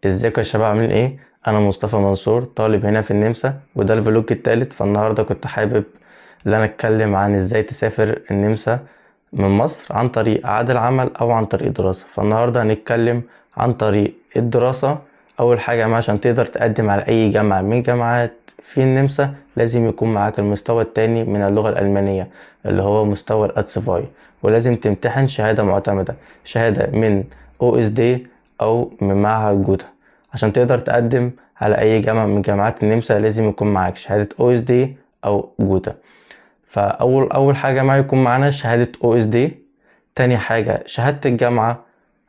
ازيكم يا شباب، عاملين ايه؟ انا مصطفى منصور، طالب هنا في النمسا، وده الفلوج التالت. فالنهارده كنت حابب ان انا اتكلم عن ازاي تسافر النمسا من مصر عن طريق عقد العمل او عن طريق دراسة. فالنهارده هنتكلم عن طريق الدراسة. اول حاجة عشان تقدر تقدم على اي جامعة من جامعات في النمسا لازم يكون معاك المستوى التاني من اللغة الألمانية اللي هو مستوى الاتسفاي، ولازم تمتحن شهادة معتمدة، شهادة من OSD او من معهد جوتا. عشان تقدر تقدم على اي جامعة من جامعات النمسا لازم يكون معاك شهادة OSD او جوتا. فاول حاجة معايا يكون معانا شهادة OSD. تاني حاجة شهادة الجامعة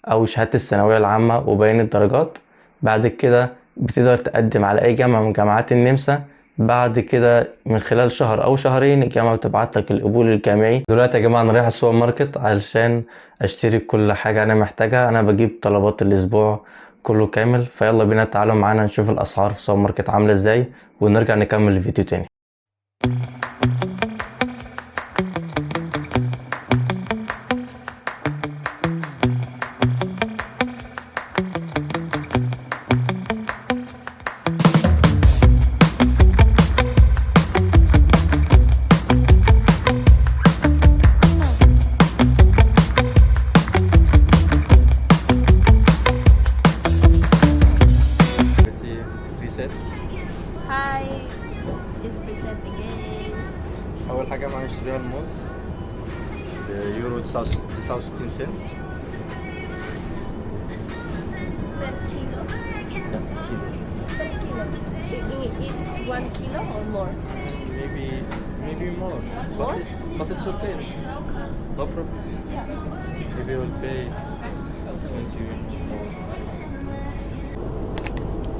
او شهادة الثانوية العامة وبيان الدرجات. بعد كده بتقدر تقدم على اي جامعة من جامعات النمسا. بعد كده من خلال شهر او شهرين الجامعة بتبعت لك القبول الجامعي. دلوقتي يا جماعة انا رايح السوبر ماركت علشان اشتري كل حاجة انا محتاجها. انا بجيب طلبات الاسبوع كله كامل. فيلا بينا تعالوا معانا نشوف الاسعار في السوبر ماركت عاملة ازاي ونرجع نكمل الفيديو تاني. Hi, it's present again. اول حاجة معانا نشتريها الموز بيورو 69 سنت. 10 kilo. 10 kilo. It's 1 kilo or more? Maybe more. More? But it's okay. No problem. Maybe we'll pay 20 more.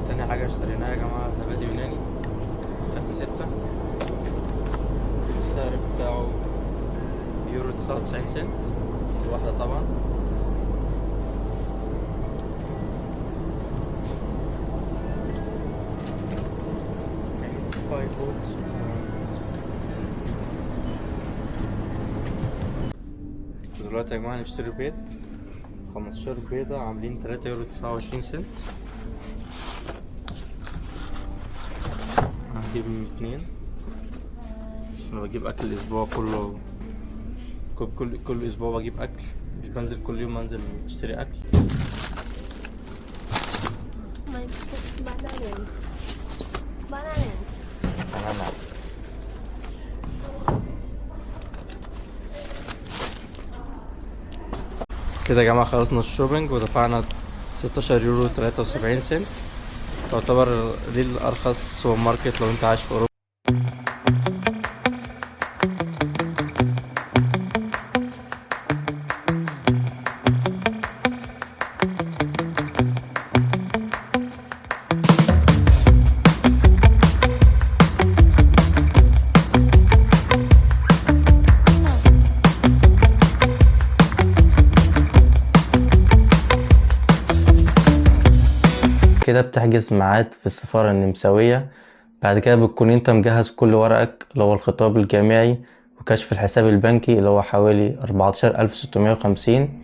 تاني حاجة اشتريناها يا جماعة زبادي يوناني، خدت 6. السعر بتاعه يورو 99 سنت الواحدة طبعا. دلوقتي يا جماعة نشتري بيض، 15 بيضة عاملين 3 يورو 29 سنت. هجيب 2 عشان بجيب اكل الاسبوع كله. كل اسبوع بجيب اكل، مش بنزل كل يوم انزل اشتري اكل. My bananas. انا كده يا جماعة خلصنا الشوبينج ودفعنا 16 يورو 73 سنت. تعتبر دي الارخص سوبر ماركت لو انت عايش في اوروبا. كده بتحجز ميعاد في السفارة النمساوية. بعد كده بتكون انت مجهز كل ورقك اللي هو الخطاب الجامعي وكشف الحساب البنكي اللي هو حوالي 14650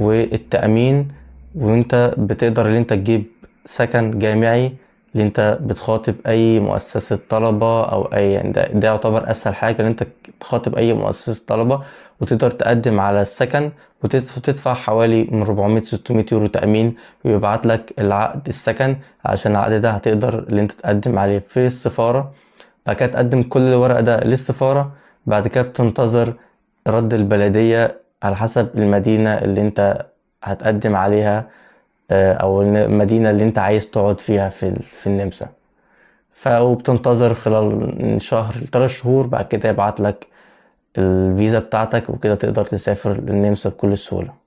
والتأمين. وانت بتقدر ان انت تجيب سكن جامعي اللي انت بتخاطب اي مؤسسة طلبة او اي، يعني ده يعتبر اسهل حاجة ان انت تخاطب اي مؤسسة طلبة وتقدر تقدم على السكن وتدفع حوالي من 400-600 يورو تأمين ويبعت لك العقد السكن. عشان العقد ده هتقدر ان انت تقدم عليه في السفارة. بعد كده تقدم كل الورق ده للسفارة. بعد كده بتنتظر رد البلدية على حسب المدينة اللي انت هتقدم عليها او المدينة اللي انت عايز تقعد فيها في النمسا. وبتنتظر خلال شهر 3 شهور. بعد كده يبعت لك الفيزا بتاعتك وكده تقدر تسافر النمسا بكل سهولة.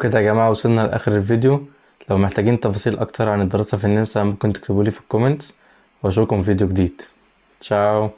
وكده يا جماعة وصلنا لآخر الفيديو. لو محتاجين تفاصيل أكتر عن الدراسة في النمسا ممكن تكتبولي في الكومنتس، وأشوفكم في فيديو جديد. تشاو.